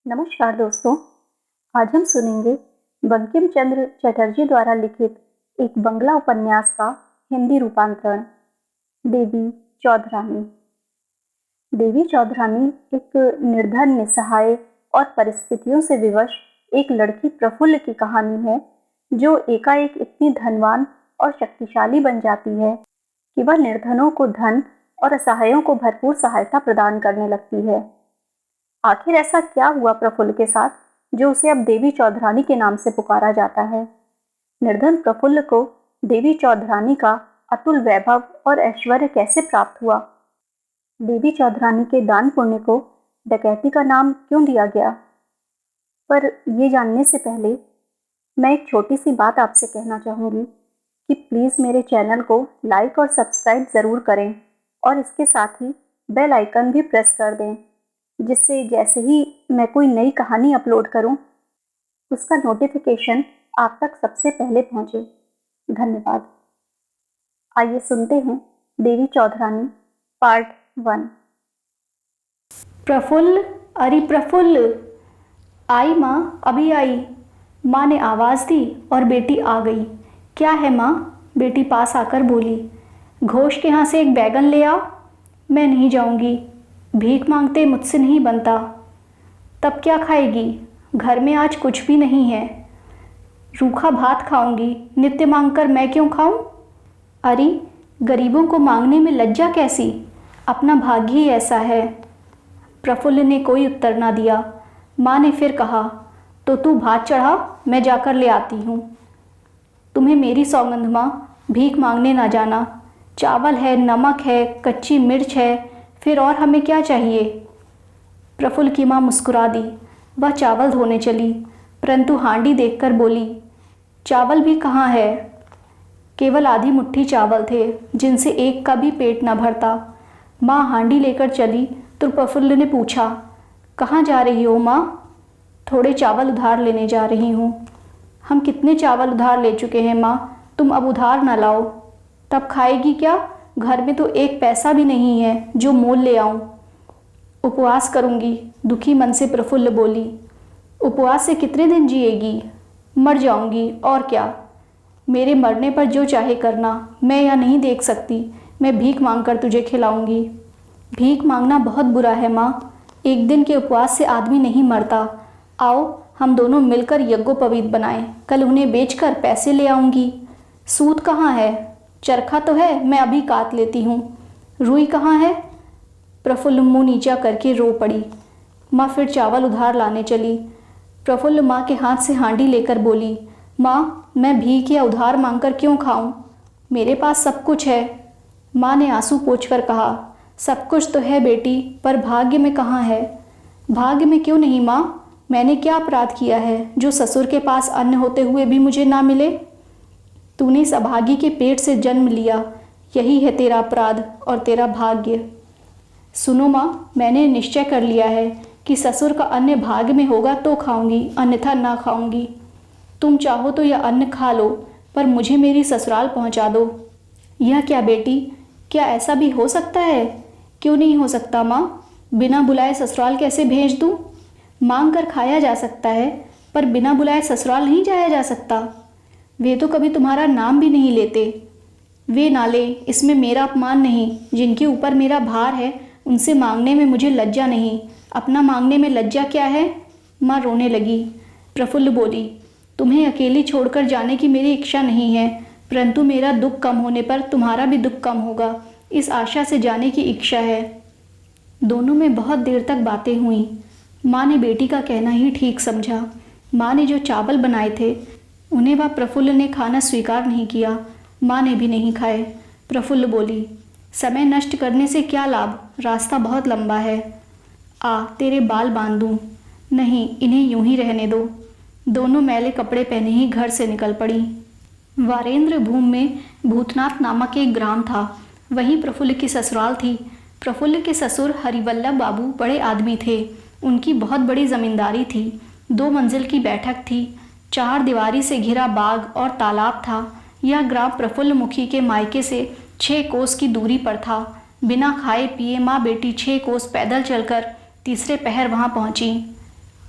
नमस्कार दोस्तों। आज हम सुनेंगे बंकिम चंद्र चटर्जी द्वारा लिखित एक बंगला उपन्यास का हिंदी रूपांतरण, देवी चौधरानी। देवी चौधरानी एक निर्धन, निसहाय और परिस्थितियों से विवश एक लड़की प्रफुल्ल की कहानी है, जो एकाएक इतनी धनवान और शक्तिशाली बन जाती है कि वह निर्धनों को धन और असहायों को भरपूर सहायता प्रदान करने लगती है। आखिर ऐसा क्या हुआ प्रफुल्ल के साथ, जो उसे अब देवी चौधरानी के नाम से पुकारा जाता है? निर्धन प्रफुल्ल को देवी चौधरानी का अतुल वैभव और ऐश्वर्य कैसे प्राप्त हुआ? देवी चौधरानी के दान पुण्य को डकैती का नाम क्यों दिया गया? पर ये जानने से पहले मैं एक छोटी सी बात आपसे कहना चाहूँगी कि प्लीज़ मेरे चैनल को लाइक और सब्सक्राइब ज़रूर करें और इसके साथ ही बेल आइकन भी प्रेस कर दें, जिससे जैसे ही मैं कोई नई कहानी अपलोड करूं, उसका नोटिफिकेशन आप तक सबसे पहले पहुंचे। धन्यवाद। आइए सुनते हैं देवी चौधरानी पार्ट 1। प्रफुल्ल, अरे प्रफुल्ल! आई माँ, अभी आई। माँ ने आवाज़ दी और बेटी आ गई। क्या है माँ? बेटी पास आकर बोली। घोष के यहाँ से एक बैगन ले आओ। मैं नहीं जाऊँगी, भीख मांगते मुझसे नहीं बनता। तब क्या खाएगी? घर में आज कुछ भी नहीं है। रूखा भात खाऊंगी, नित्य मांगकर मैं क्यों खाऊं? अरे, गरीबों को मांगने में लज्जा कैसी? अपना भाग्य ही ऐसा है। प्रफुल्ल ने कोई उत्तर ना दिया। माँ ने फिर कहा, तो तू भात चढ़ा, मैं जाकर ले आती हूँ। तुम्हें मेरी सौगंध माँ, भीख मांगने ना जाना। चावल है, नमक है, कच्ची मिर्च है, फिर और हमें क्या चाहिए? प्रफुल्ल की माँ मुस्कुरा दी। वह चावल धोने चली, परंतु हांडी देखकर बोली, चावल भी कहाँ है? केवल आधी मुट्ठी चावल थे, जिनसे एक का भी पेट न भरता। माँ हांडी लेकर चली तो प्रफुल्ल ने पूछा, कहाँ जा रही हो माँ? थोड़े चावल उधार लेने जा रही हूँ। हम कितने चावल उधार ले चुके हैं माँ, तुम अब उधार न लाओ। तब खाएगी क्या? घर में तो एक पैसा भी नहीं है जो मोल ले आऊं। उपवास करूंगी, दुखी मन से प्रफुल्ल बोली। उपवास से कितने दिन जिएगी? मर जाऊंगी, और क्या। मेरे मरने पर जो चाहे करना, मैं यह नहीं देख सकती। मैं भीख मांगकर तुझे खिलाऊंगी। भीख मांगना बहुत बुरा है माँ। एक दिन के उपवास से आदमी नहीं मरता। आओ हम दोनों मिलकर यज्ञोपवीत बनाएं। कल उन्हें बेचकर पैसे ले आऊंगी। सूत कहाँ है? चरखा तो है, मैं अभी काट लेती हूँ। रुई कहाँ है? प्रफुल्ल मुंह नीचा करके रो पड़ी। माँ फिर चावल उधार लाने चली। प्रफुल्ल माँ के हाथ से हांडी लेकर बोली, माँ, मैं भीख या उधार मांगकर क्यों खाऊं? मेरे पास सब कुछ है। माँ ने आंसू पोंछकर कहा, सब कुछ तो है बेटी, पर भाग्य में कहाँ है? भाग्य में क्यों नहीं माँ? मैंने क्या अपराध किया है जो ससुर के पास अन्न होते हुए भी मुझे ना मिले? तूने इस अभागी के पेट से जन्म लिया, यही है तेरा अपराध और तेरा भाग्य। सुनो माँ, मैंने निश्चय कर लिया है कि ससुर का अन्न भाग्य में होगा तो खाऊंगी, अन्यथा ना खाऊंगी। तुम चाहो तो यह अन्न खा लो, पर मुझे मेरी ससुराल पहुँचा दो। यह क्या बेटी, क्या ऐसा भी हो सकता है? क्यों नहीं हो सकता माँ? बिना बुलाए ससुराल कैसे भेज दूँ? मांग कर खाया जा सकता है, पर बिना बुलाए ससुराल नहीं जाया जा सकता। वे तो कभी तुम्हारा नाम भी नहीं लेते। वे नाले, इसमें मेरा अपमान नहीं। जिनके ऊपर मेरा भार है, उनसे मांगने में मुझे लज्जा नहीं। अपना मांगने में लज्जा क्या है? माँ रोने लगी। प्रफुल्ल बोली, तुम्हें अकेली छोड़कर जाने की मेरी इच्छा नहीं है, परंतु मेरा दुख कम होने पर तुम्हारा भी दुख कम होगा, इस आशा से जाने की इच्छा है। दोनों में बहुत देर तक बातें हुई। माँ ने बेटी का कहना ही ठीक समझा। माँ ने जो चावल बनाए थे, उन्हें वह प्रफुल्ल ने खाना स्वीकार नहीं किया। माँ ने भी नहीं खाए। प्रफुल्ल बोली, समय नष्ट करने से क्या लाभ? रास्ता बहुत लंबा है। आ, तेरे बाल बांध दूँ? नहीं, इन्हें यूं ही रहने दो। दोनों मैले कपड़े पहने ही घर से निकल पड़ी। वारेंद्र भूमि में भूतनाथ नामक एक ग्राम था। वहीं प्रफुल्ल की ससुराल थी। प्रफुल्ल के ससुर हरिवल्लभ बाबू बड़े आदमी थे। उनकी बहुत बड़ी जमींदारी थी। 2 मंजिल की बैठक थी। 4 दीवारी से घिरा बाग और तालाब था। यह ग्राम प्रफुल्ल मुखी के मायके से 6 कोस की दूरी पर था। बिना खाए पिए माँ बेटी 6 कोस पैदल चलकर तीसरे पहर वहाँ पहुँची।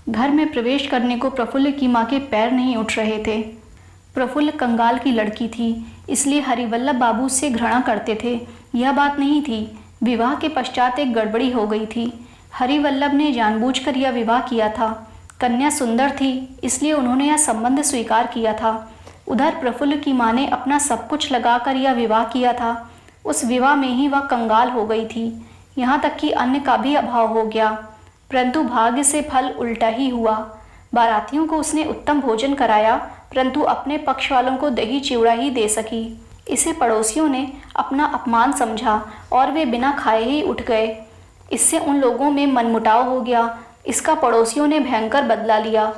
घर में प्रवेश करने को प्रफुल्ल की माँ के पैर नहीं उठ रहे थे। प्रफुल्ल कंगाल की लड़की थी, इसलिए हरिवल्लभ बाबू उससे घृणा करते थे। यह बात नहीं थी, विवाह के पश्चात एक गड़बड़ी हो गई थी। हरिवल्लभ ने जानबूझकर यह विवाह किया था। कन्या सुंदर थी, इसलिए उन्होंने यह संबंध स्वीकार किया था। उधर प्रफुल्ल की माँ ने अपना सब कुछ लगाकर यह विवाह किया था। उस विवाह में ही वह कंगाल हो गई थी, यहाँ तक कि अन्न का भी अभाव हो गया। परंतु भाग्य से फल उल्टा ही हुआ। बारातियों को उसने उत्तम भोजन कराया, परंतु अपने पक्ष वालों को दही चिवड़ा ही दे सकी। इसे पड़ोसियों ने अपना अपमान समझा और वे बिना खाए ही उठ गए। इससे उन लोगों में मनमुटाव हो गया। इसका पड़ोसियों ने भयंकर बदला लिया।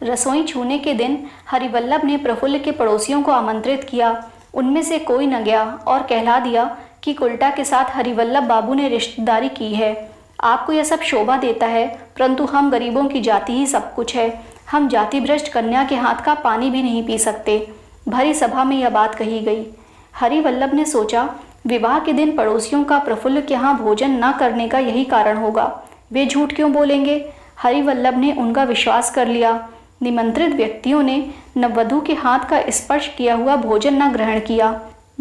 रसोई छूने के दिन हरिवल्लभ ने प्रफुल्ल के पड़ोसियों को आमंत्रित किया। उनमें से कोई न गया और कहला दिया कि कुल्टा के साथ हरिवल्लभ बाबू ने रिश्तेदारी की है। आपको यह सब शोभा देता है, परंतु हम गरीबों की जाति ही सब कुछ है। हम जाति भ्रष्ट कन्या के हाथ का पानी भी नहीं पी सकते। भरी सभा में यह बात कही गई। हरिवल्लभ ने सोचा, विवाह के दिन पड़ोसियों का प्रफुल्ल के यहाँ भोजन न करने का यही कारण होगा। वे झूठ क्यों बोलेंगे? हरिवल्लभ ने उनका विश्वास कर लिया। निमंत्रित व्यक्तियों ने नववधू के हाथ का स्पर्श किया हुआ भोजन न ग्रहण किया।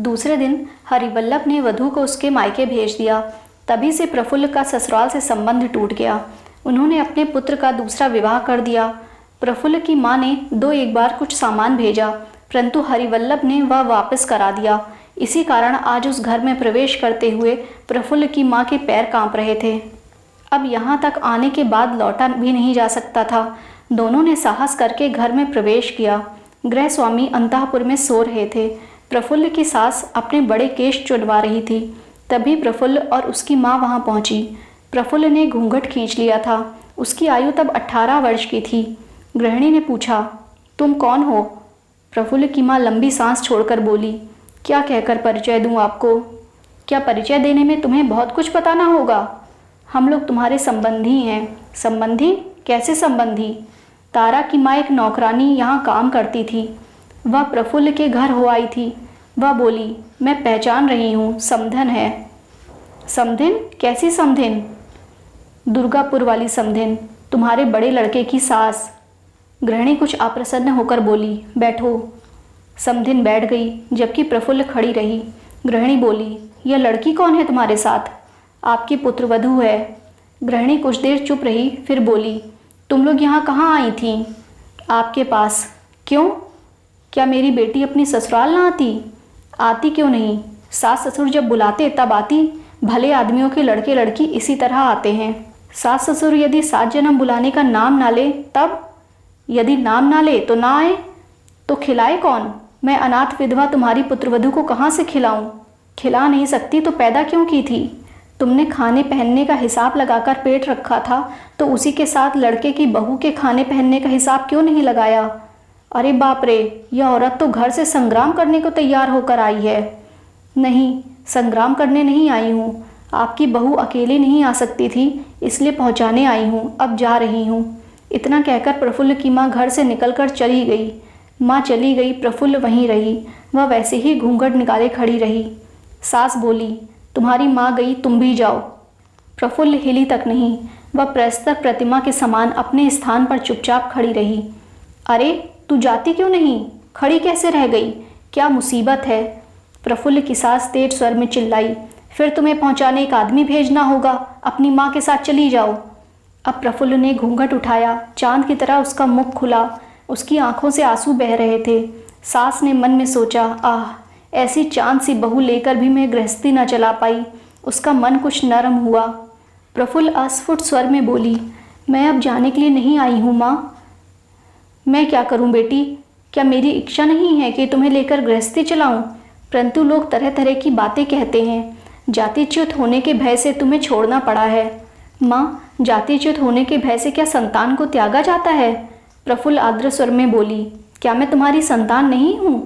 दूसरे दिन हरिवल्लभ ने वधू को उसके मायके भेज दिया। तभी से प्रफुल्ल का ससुराल से संबंध टूट गया। उन्होंने अपने पुत्र का दूसरा विवाह कर दिया। प्रफुल्ल की माँ ने एक बार कुछ सामान भेजा, परंतु हरिवल्लभ ने वह वापस करा दिया। इसी कारण आज उस घर में प्रवेश करते हुए प्रफुल्ल की माँ के पैर कांप रहे थे। अब यहाँ तक आने के बाद लौटा भी नहीं जा सकता था। दोनों ने साहस करके घर में प्रवेश किया। गृह स्वामी अंतःपुर में सो रहे थे। प्रफुल्ल की सास अपने बड़े केश चुनवा रही थी। तभी प्रफुल्ल और उसकी माँ वहाँ पहुँची। प्रफुल्ल ने घूंघट खींच लिया था। उसकी आयु तब 18 वर्ष की थी। गृहिणी ने पूछा, तुम कौन हो? प्रफुल्ल की माँ लंबी सांस छोड़कर बोली, क्या कहकर परिचय दूं आपको? क्या परिचय देने में तुम्हें बहुत कुछ बताना होगा? हम लोग तुम्हारे संबंधी हैं। संबंधी? कैसे संबंधी? तारा की माँ एक नौकरानी यहाँ काम करती थी। वह प्रफुल्ल के घर हो आई थी। वह बोली, मैं पहचान रही हूँ, समधन है। समधिन? कैसी समधिन? दुर्गापुर वाली समधिन, तुम्हारे बड़े लड़के की सास। गृहिणी कुछ अप्रसन्न होकर बोली, बैठो। समधिन बैठ गई, जबकि प्रफुल्ल खड़ी रही। गृहिणी बोली, यह लड़की कौन है तुम्हारे साथ? आपकी पुत्रवधू है। गृहिणी कुछ देर चुप रही, फिर बोली, तुम लोग यहाँ कहाँ आई थीं? आपके पास। क्यों? क्या मेरी बेटी अपनी ससुराल ना आती? आती क्यों नहीं? सास ससुर जब बुलाते तब आती। भले आदमियों के लड़के लड़की इसी तरह आते हैं। सास ससुर यदि 7 जन्म बुलाने का नाम ना ले तब? यदि नाम ना ले तो ना आए। तो खिलाए कौन? मैं अनाथ विधवा तुम्हारी पुत्रवधू को कहाँ से खिलाऊं? खिला नहीं सकती तो पैदा क्यों की थी? तुमने खाने पहनने का हिसाब लगाकर पेट रखा था, तो उसी के साथ लड़के की बहू के खाने पहनने का हिसाब क्यों नहीं लगाया? अरे बाप रे, यह औरत तो घर से संग्राम करने को तैयार होकर आई है। नहीं, संग्राम करने नहीं आई हूँ। आपकी बहू अकेली नहीं आ सकती थी, इसलिए पहुँचाने आई हूँ। अब जा रही हूँ। इतना कहकर प्रफुल्ल की माँ घर से निकलकर चली गई। माँ चली गई, प्रफुल्ल वहीं रही। वह वैसे ही घूंघट निकाले खड़ी रही। सास बोली, तुम्हारी माँ गई, तुम भी जाओ। प्रफुल्ल हिली तक नहीं। वह प्रस्तर प्रतिमा के समान अपने स्थान पर चुपचाप खड़ी रही। अरे तू जाती क्यों नहीं? खड़ी कैसे रह गई? क्या मुसीबत है? प्रफुल्ल की सास तेज स्वर में चिल्लाई, फिर तुम्हें पहुंचाने एक आदमी भेजना होगा। अपनी माँ के साथ चली जाओ। अब प्रफुल्ल ने घूंघट उठाया। चांद की तरह उसका मुख खुला। उसकी आंखों से आंसू बह रहे थे। सास ने मन में सोचा, आह, ऐसी चांद सी बहू लेकर भी मैं गृहस्थी न चला पाई। उसका मन कुछ नरम हुआ। प्रफुल्ल अस्फुट स्वर में बोली, मैं अब जाने के लिए नहीं आई हूँ माँ। मैं क्या करूँ बेटी? क्या मेरी इच्छा नहीं है कि तुम्हें लेकर गृहस्थी चलाऊँ? परंतु लोग तरह तरह की बातें कहते हैं। जातिच्युत होने के भय से तुम्हें छोड़ना पड़ा है। माँ, जातिच्युत होने के भय से क्या संतान को त्यागा जाता है? प्रफुल्ल आर्द्र स्वर में बोली, क्या मैं तुम्हारी संतान नहीं हूँ?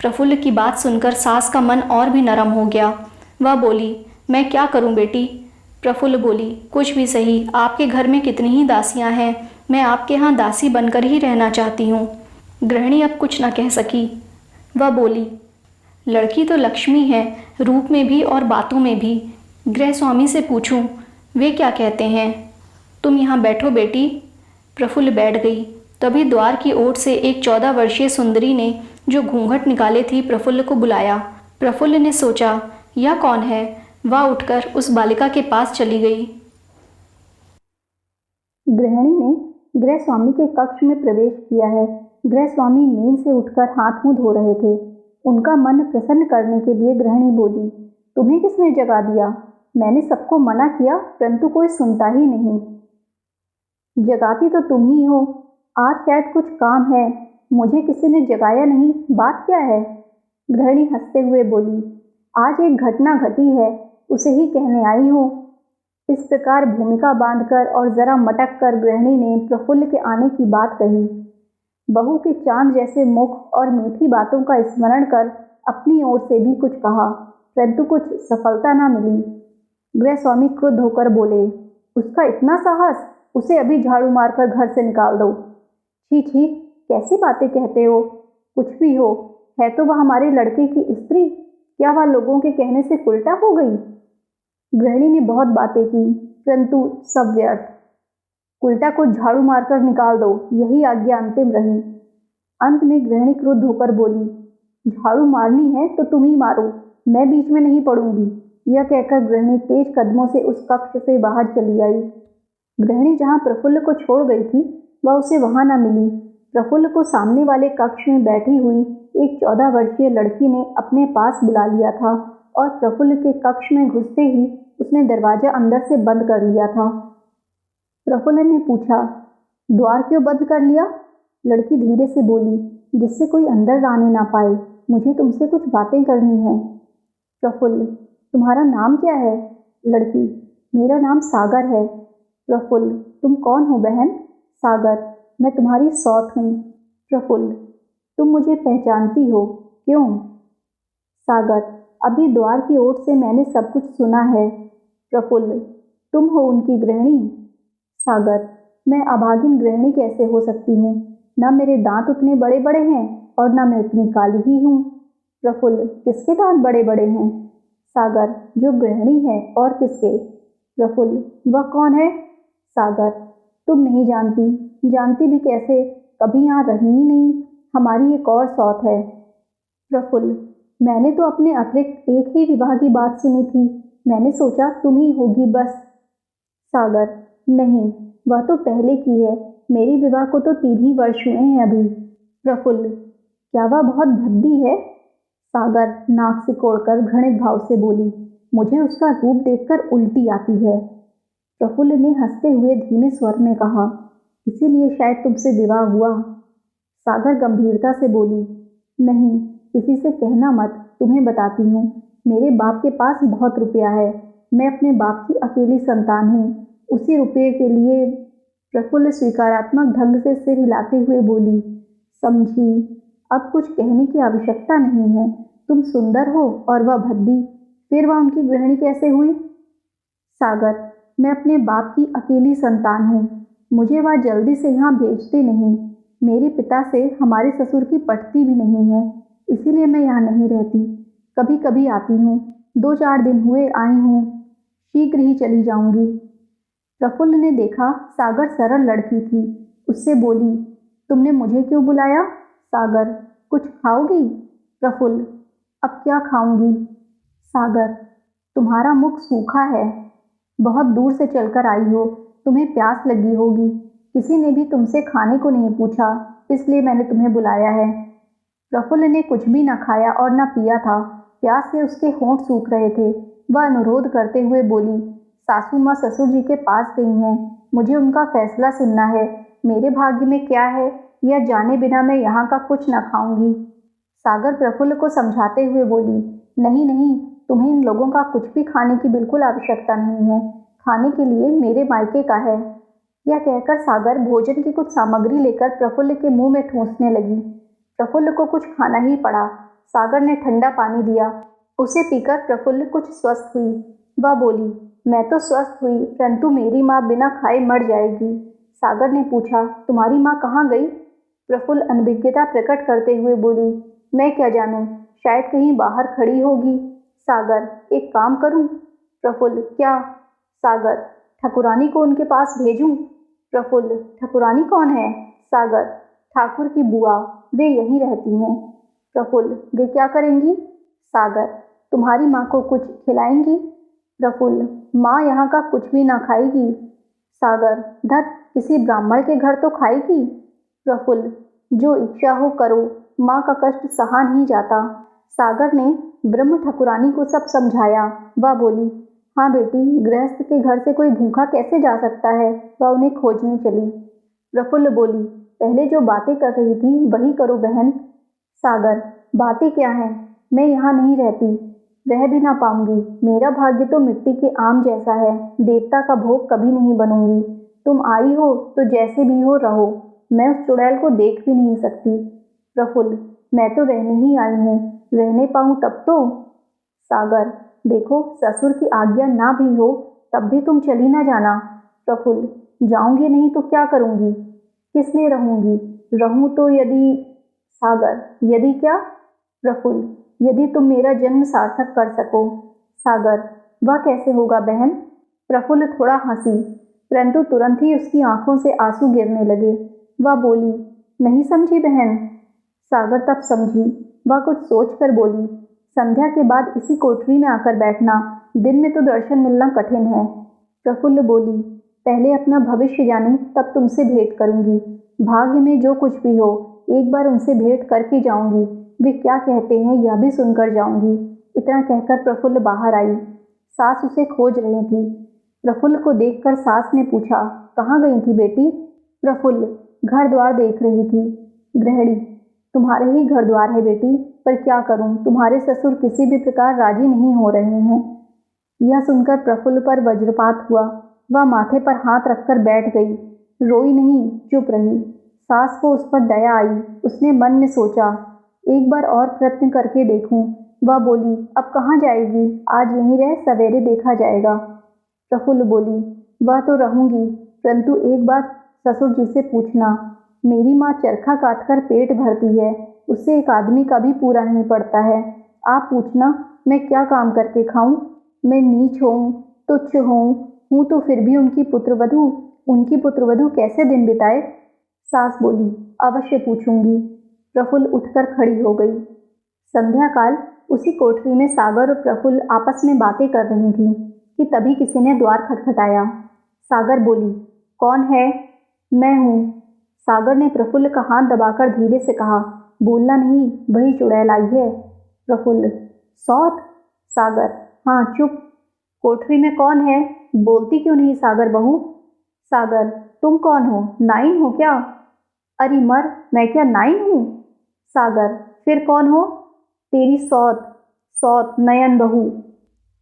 प्रफुल्ल की बात सुनकर सास का मन और भी नरम हो गया। वह बोली, मैं क्या करूँ बेटी? प्रफुल्ल बोली, कुछ भी सही। आपके घर में कितनी ही दासियाँ हैं, मैं आपके यहाँ दासी बनकर ही रहना चाहती हूँ। गृहिणी अब कुछ न कह सकी। वह बोली, लड़की तो लक्ष्मी है, रूप में भी और बातों में भी। गृह स्वामी से पूछूं, वे क्या कहते हैं? तुम यहाँ बैठो बेटी। प्रफुल्ल बैठ गई। तभी द्वार की ओर से एक 14 वर्षीय सुंदरी ने, जो घूंघट निकाले थी, प्रफुल्ल को बुलाया। प्रफुल्ल ने सोचा, यह कौन है? वह उठकर उस बालिका के पास चली गई। गृहिणी ने गृह स्वामी के कक्ष में प्रवेश किया है। गृह स्वामी नींद से उठकर हाथ मुंह धो रहे थे। उनका मन प्रसन्न करने के लिए गृहिणी बोली, तुम्हें किसने जगा दिया? मैंने सबको मना किया, परंतु कोई सुनता ही नहीं। जगाती तो तुम ही हो। आज शायद कुछ काम है, मुझे किसी ने जगाया नहीं। बात क्या है? गृहिणी हंसते हुए बोली, आज एक घटना घटी है, उसे ही कहने आई हूँ। इस प्रकार भूमिका बांधकर और जरा मटक कर गृहिणी ने प्रफुल्ल के आने की बात कही। बहू के चांद जैसे मुख और मीठी बातों का स्मरण कर अपनी ओर से भी कुछ कहा, परंतु कुछ सफलता न मिली। गृह स्वामी क्रुद्ध होकर बोले, उसका इतना साहस, उसे अभी झाड़ू मारकर घर से निकाल दो। छी छी, कैसी बातें कहते हो? कुछ भी हो, है तो वह हमारे लड़के की स्त्री, क्या वह लोगों के कहने से उल्टा हो गई? गृहिणी ने बहुत बातें की, परंतु सब व्यर्थ। उल्टा को झाड़ू मारकर निकाल दो, यही आज्ञा अंतिम रही। अंत में गृहिणी क्रुद्ध होकर बोली, झाड़ू मारनी है तो तुम ही मारो, मैं बीच में नहीं पड़ूंगी। यह कहकर गृहिणी तेज कदमों से उस कक्ष से बाहर चली आई। गृहिणी जहाँ प्रफुल्ल को छोड़ गई थी, वह उसे वहां न मिली। प्रफुल्ल को सामने वाले कक्ष में बैठी हुई एक 14 वर्षीय लड़की ने अपने पास बुला लिया था और प्रफुल्ल के कक्ष में घुसते ही उसने दरवाजा अंदर से बंद कर लिया था। प्रफुल्ल ने पूछा, द्वार क्यों बंद कर लिया? लड़की धीरे से बोली, जिससे कोई अंदर आने ना पाए, मुझे तुमसे कुछ बातें करनी है। प्रफुल्ल, तुम्हारा नाम क्या है? लड़की, मेरा नाम सागर है। प्रफुल्ल, तुम कौन हो बहन? सागर, मैं तुम्हारी सौत हूँ। प्रफुल्ल, तुम मुझे पहचानती हो? क्यों? सागर, अभी द्वार की ओर से मैंने सब कुछ सुना है। प्रफुल्ल, तुम हो उनकी गृहिणी? सागर, मैं अभागिन गृहिणी कैसे हो सकती हूँ? न मेरे दांत उतने बड़े बड़े हैं और न मैं उतनी काली ही हूँ। प्रफुल्ल, किसके दांत बड़े बड़े हैं? सागर, जो गृहिणी है, और किसके? प्रफुल्ल, वह कौन है? सागर, तुम नहीं जानती? जानती भी कैसे, कभी यहाँ रही ही नहीं। हमारी एक और सौत है। प्रफुल्ल, मैंने तो अपने अतिरिक्त एक ही विवाह की बात सुनी थी, मैंने सोचा तुम ही होगी बस। सागर, नहीं, वह तो पहले की है, मेरे विवाह को तो 3 ही वर्ष हुए हैं अभी। प्रफुल्ल, क्या वह बहुत भद्दी है? सागर नाक सिकोड़कर घृणित भाव से बोली, मुझे उसका रूप देखकर उल्टी आती है। प्रफुल्ल ने हंसते हुए धीमे स्वर में कहा, इसीलिए शायद तुमसे विवाह हुआ। सागर गंभीरता से बोली, नहीं, किसी से कहना मत, तुम्हें बताती हूँ। मेरे बाप के पास बहुत रुपया है, मैं अपने बाप की अकेली संतान हूँ। उसी रुपये के लिए। प्रफुल्ल स्वीकारात्मक ढंग से सिर हिलाते हुए बोली, समझी, अब कुछ कहने की आवश्यकता नहीं है। तुम सुंदर हो और वह भद्दी, फिर वह उनकी गृहिणी कैसे हुई? सागर, मैं अपने बाप की अकेली संतान हूँ, मुझे वह जल्दी से यहाँ भेजते नहीं। मेरे पिता से हमारे ससुर की पटती भी नहीं है, इसीलिए मैं यहाँ नहीं रहती। कभी कभी आती हूँ, 2-4 दिन हुए आई हूँ, शीघ्र ही चली जाऊंगी। प्रफुल्ल ने देखा सागर सरल लड़की थी, उससे बोली, तुमने मुझे क्यों बुलाया? सागर, कुछ खाओगी? प्रफुल्ल, अब क्या खाऊंगी? सागर, तुम्हारा मुख सूखा है, बहुत दूर से चलकर आई हो, तुम्हें प्यास लगी होगी। किसी ने भी तुमसे खाने को नहीं पूछा, इसलिए मैंने तुम्हें बुलाया है। प्रफुल्ल ने कुछ भी न खाया और न पिया था, प्यास से उसके होंठ सूख रहे थे। वह अनुरोध करते हुए बोली, सासू माँ ससुर जी के पास गई हैं, मुझे उनका फैसला सुनना है। मेरे भाग्य में क्या है, यह जाने बिना मैं यहाँ का कुछ न खाऊंगी। सागर प्रफुल्ल को समझाते हुए बोली, नहीं नहीं, तुम्हें इन लोगों का कुछ भी खाने की बिल्कुल आवश्यकता नहीं है, खाने के लिए मेरे मायके का है। यह कहकर सागर भोजन की कुछ सामग्री लेकर प्रफुल्ल के मुंह में ठूंसने लगी। प्रफुल्ल को कुछ खाना ही पड़ा। सागर ने ठंडा पानी दिया, उसे पीकर प्रफुल्ल कुछ स्वस्थ हुई। वह बोली, मैं तो स्वस्थ हुई, परंतु मेरी माँ बिना खाए मर जाएगी। सागर ने पूछा, तुम्हारी माँ कहाँ गई? प्रफुल्ल अनभिज्ञता प्रकट करते हुए बोली, मैं क्या जानूं, शायद कहीं बाहर खड़ी होगी। सागर, एक काम करूं? प्रफुल्ल, क्या? सागर, ठाकुरानी को उनके पास भेजूं? प्रफुल्ल, ठाकुरानी कौन है? सागर, ठाकुर की बुआ, वे यहीं रहती हैं। प्रफुल्ल, वे क्या करेंगी? सागर, तुम्हारी माँ को कुछ खिलाएंगी? प्रफुल्ल, माँ यहाँ का कुछ भी ना खाएगी। सागर, धत, किसी ब्राह्मण के घर तो खाएगी। प्रफुल्ल, जो इच्छा हो करो, माँ का कष्ट सहा नहीं जाता। सागर ने ब्रह्म ठाकुरानी को सब समझाया। वह बोली, हाँ बेटी, गृहस्थ के घर से कोई भूखा कैसे जा सकता है? वह उन्हें खोजने चली। प्रफुल्ल बोली, पहले जो बातें कर रही थी वही करो बहन। सागर, बातें क्या हैं? मैं यहाँ नहीं रहती, रह भी ना पाऊंगी। मेरा भाग्य तो मिट्टी के आम जैसा है, देवता का भोग कभी नहीं बनूंगी। तुम आई हो तो जैसे भी हो रहो, मैं उस चुड़ैल को देख भी नहीं सकती। प्रफुल्ल, मैं तो रहने ही आई हूँ, रहने पाऊँ तब तो। सागर, देखो, ससुर की आज्ञा ना भी हो तब भी तुम चली ना जाना। प्रफुल्ल, जाऊंगी नहीं तो क्या करूंगी? किस लिए रहूंगी? रहूं तो यदि। सागर, यदि क्या? प्रफुल्ल, यदि तुम मेरा जन्म सार्थक कर सको। सागर, वह कैसे होगा बहन? प्रफुल्ल थोड़ा हंसी, परंतु तुरंत ही उसकी आंखों से आंसू गिरने लगे। वह बोली, नहीं समझी बहन? सागर तब समझी। वह कुछ सोच कर बोली, संध्या के बाद इसी कोठरी में आकर बैठना, दिन में तो दर्शन मिलना कठिन है। प्रफुल्ल बोली, पहले अपना भविष्य जाने तब तुमसे भेंट करूंगी। भाग्य में जो कुछ भी हो, एक बार उनसे भेंट करके जाऊंगी। वे क्या कहते हैं यह भी सुनकर जाऊंगी। इतना कहकर प्रफुल्ल बाहर आई। सास उसे खोज रही थी। प्रफुल्ल को देखकर सास ने पूछा, कहाँ गई थी बेटी? प्रफुल्ल, घर द्वार देख रही थी। गृहिणी, तुम्हारे ही घर द्वार है बेटी, पर क्या करूं, तुम्हारे ससुर किसी भी प्रकार राजी नहीं हो रहे हैं। यह सुनकर प्रफुल्ल पर वज्रपात हुआ। वह माथे पर हाथ रखकर बैठ गई, रोई नहीं, चुप रही। सास को उस पर दया आई। उसने मन में सोचा, एक बार और प्रयत्न करके देखूं। वह बोली, अब कहाँ जाएगी? आज यहीं रह, सवेरे देखा जाएगा। प्रफुल्ल बोली, वह तो रहूंगी, परंतु एक बात ससुर जी से पूछना। मेरी माँ चरखा काटकर पेट भरती है, उससे एक आदमी का भी पूरा नहीं पड़ता है। आप पूछना, मैं क्या काम करके खाऊं? मैं नीच हूँ, तुच्छ हूँ तो फिर भी उनकी पुत्रवधू कैसे दिन बिताए? सास बोली, अवश्य पूछूंगी। प्रफुल्ल उठकर खड़ी हो गई। संध्या काल उसी कोठरी में सागर और प्रफुल्ल आपस में बातें कर रही थीं कि तभी किसी ने द्वार खटखटाया। सागर बोली, कौन है? मैं हूँ। सागर ने प्रफुल्ल का हाथ दबाकर धीरे से कहा, बोलना नहीं, वही चुड़ैल आई है। प्रफुल्ल, सौत? सागर, हाँ, चुप। कोठरी में कौन है? बोलती क्यों नहीं सागर बहू? सागर, तुम कौन हो? नाइन हो क्या? अरे मर, मैं क्या नाइन हूँ? सागर, फिर कौन हो? तेरी सौत। सौत, नयन बहू।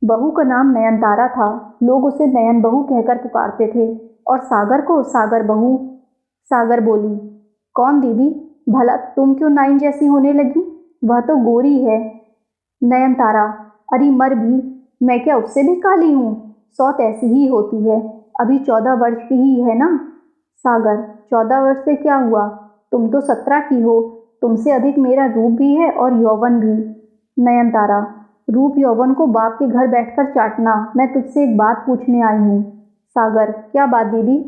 बहू का नाम नयनतारा था। लोग उसे नयन बहू कहकर पुकारते थे, और सागर को सागर बहू। सागर बोली, कौन दीदी? भला तुम क्यों नाइन जैसी होने लगी? वह तो गोरी है। नयनतारा, अरे मर भी, मैं क्या उससे भी काली हूँ? सौत ऐसी ही होती है, अभी 14 वर्ष की ही है ना। सागर, 14 वर्ष से क्या हुआ? तुम तो 17 की हो। तुमसे अधिक मेरा रूप भी है और यौवन भी। नयनतारा, रूप यौवन को बाप के घर बैठकर चाटना। मैं तुझसे एक बात पूछने आई हूँ। सागर, क्या बात दीदी?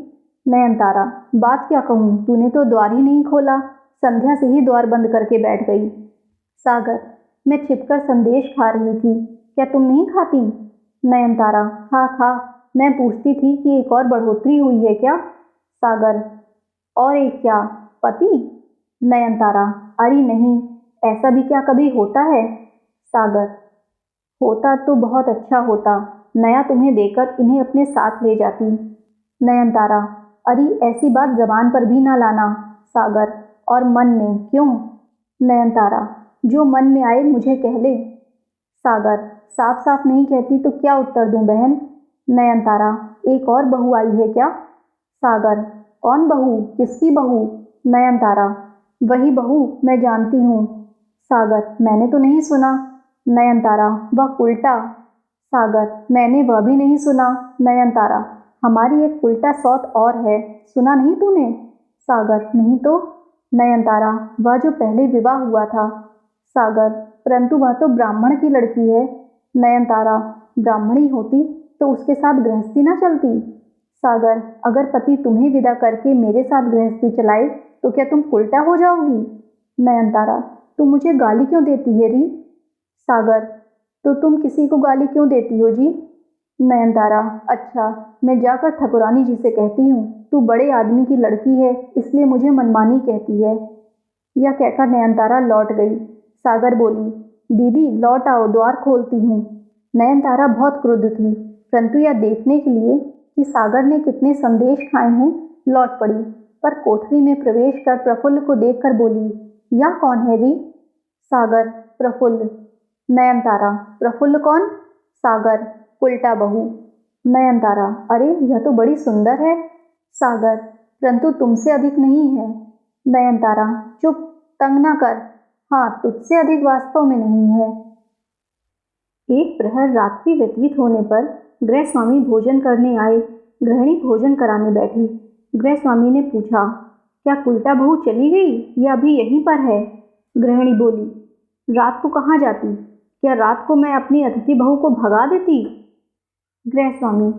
नयनतारा, बात क्या कहूँ, तूने तो द्वार ही नहीं खोला, संध्या से ही द्वार बंद करके बैठ गई। सागर, मैं छिपकर संदेश खा रही थी, क्या तुम नहीं खाती? नयनतारा, खा, मैं पूछती थी कि एक और बढ़ोतरी हुई है क्या? सागर, और एक क्या, पति? नयनतारा, अरे नहीं, ऐसा भी क्या कभी होता है? सागर, होता तो बहुत अच्छा होता, नया तुम्हें देकर इन्हें अपने साथ ले जाती। नयनतारा, अरे ऐसी बात जबान पर भी ना लाना। सागर, और मन में क्यों? नयनतारा, जो मन में आए मुझे कह ले। सागर, साफ साफ नहीं कहती तो क्या उत्तर दूं बहन? नयनतारा, एक और बहू आई है क्या? सागर, कौन बहू? किसकी बहू? नयनतारा, वही बहू, मैं जानती हूँ। सागर, मैंने तो नहीं सुना। नयनतारा, वह उल्टा। सागर, मैंने वह भी नहीं सुना। नयनतारा, हमारी एक उल्टा सौत और है, सुना नहीं तूने? सागर, नहीं तो। नयनतारा, वह जो पहले विवाह हुआ था। सागर, परंतु वह तो ब्राह्मण की लड़की है। नयनतारा, ब्राह्मणी होती तो उसके साथ गृहस्थी ना चलती। सागर, अगर पति तुम्हें विदा करके मेरे साथ गृहस्थी चलाए तो क्या तुम उल्टा हो जाओगी? नयनतारा, तुम मुझे गाली क्यों देती है री? सागर, तो तुम किसी को गाली क्यों देती हो जी? नयनतारा, अच्छा, मैं जाकर ठकुरानी जी से कहती हूँ, तू बड़े आदमी की लड़की है इसलिए मुझे मनमानी कहती है। यह कहकर नयनतारा लौट गई। सागर बोली, दीदी लौट आओ, द्वार खोलती हूँ। नयनतारा बहुत क्रुद्ध थी, परंतु यह देखने के लिए कि सागर ने कितने संदेश खाए हैं लौट पड़ी, पर कोठरी में प्रवेश कर प्रफुल्ल को देखकर बोली, यह कौन है री? सागर, प्रफुल्ल। नयनतारा, प्रफुल्ल कौन? सागर, उल्टा बहू। नयनतारा, अरे यह तो बड़ी सुंदर है। सागर, परंतु तुमसे अधिक नहीं है। नयनतारा, चुप, तंग ना कर। हाँ, तुझसे अधिक वास्तव में नहीं है। एक प्रहर रात्रि व्यतीत होने पर गृह स्वामी भोजन करने आए। गृहिणी भोजन कराने बैठी। गृह स्वामी ने पूछा, क्या कुलटा बहू चली गई या अभी यहीं पर है? गृहिणी बोली, रात को कहाँ जाती? क्या रात को मैं अपनी अतिथि बहू को भगा देती? गृह स्वामी,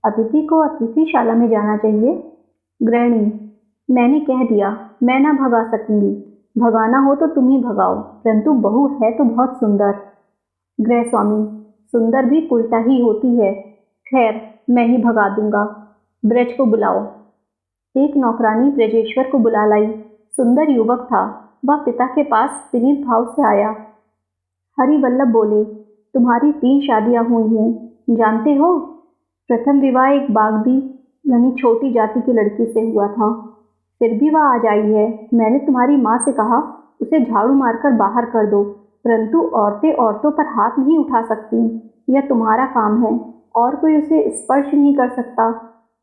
अतिथि को अतिथिशाला में जाना चाहिए। गृहिणी, मैंने कह दिया, मैं ना भगा सकूंगी। भगाना हो तो तुम ही भगाओ, परंतु बहू है तो बहुत सुंदर। गृह स्वामी, सुंदर भी उल्टा ही होती है। खैर, मैं ही भगा दूंगा। ब्रज को बुलाओ। एक नौकरानी ब्रजेश्वर को बुला लाई। सुंदर युवक था। वह पिता के पास विनीत भाव से आया। हरिवल्लभ बोले, तुम्हारी 3 शादियां हुई हैं, जानते हो? प्रथम विवाह एक बागदी यानी छोटी जाति की लड़की से हुआ था, फिर भी वह आज आई है। मैंने तुम्हारी माँ से कहा उसे झाड़ू मारकर बाहर कर दो, परंतु औरतें औरतों पर हाथ नहीं उठा सकती। यह तुम्हारा काम है, और कोई उसे स्पर्श नहीं कर सकता।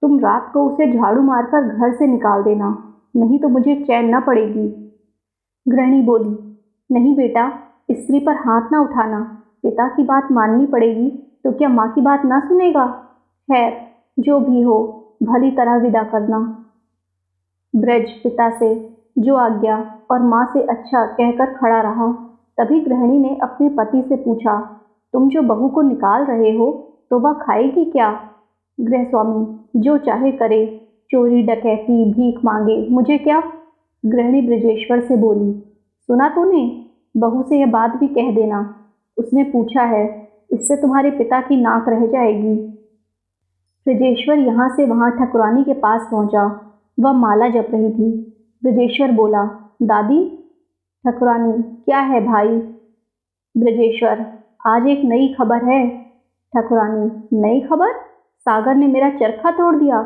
तुम रात को उसे झाड़ू मारकर घर से निकाल देना, नहीं तो मुझे चैन न पड़ेगी। गृहिणी बोली, नहीं बेटा, स्त्री पर हाथ ना उठाना। पिता की बात माननी पड़ेगी, तो क्या माँ की बात ना सुनेगा? खैर, जो भी हो, भली तरह विदा करना। ब्रज पिता से जो आज्ञा और माँ से अच्छा कहकर खड़ा रहा। तभी गृहिणी ने अपने पति से पूछा, तुम जो बहू को निकाल रहे हो तो वह खाएगी क्या? गृह स्वामी, जो चाहे करे, चोरी डकैती भीख मांगे, मुझे क्या? गृहिणी ब्रजेश्वर से बोली, सुना तूने? बहू से यह बात भी कह देना, उसने पूछा है, इससे तुम्हारे पिता की नाक रह जाएगी। ब्रजेश्वर यहाँ से वहाँ ठकुरानी के पास पहुँचा। वह माला जप रही थी। ब्रजेश्वर बोला, दादी। ठकुरानी, क्या है भाई? ब्रजेश्वर, आज एक नई खबर है। ठकुरानी, नई खबर? सागर ने मेरा चरखा तोड़ दिया।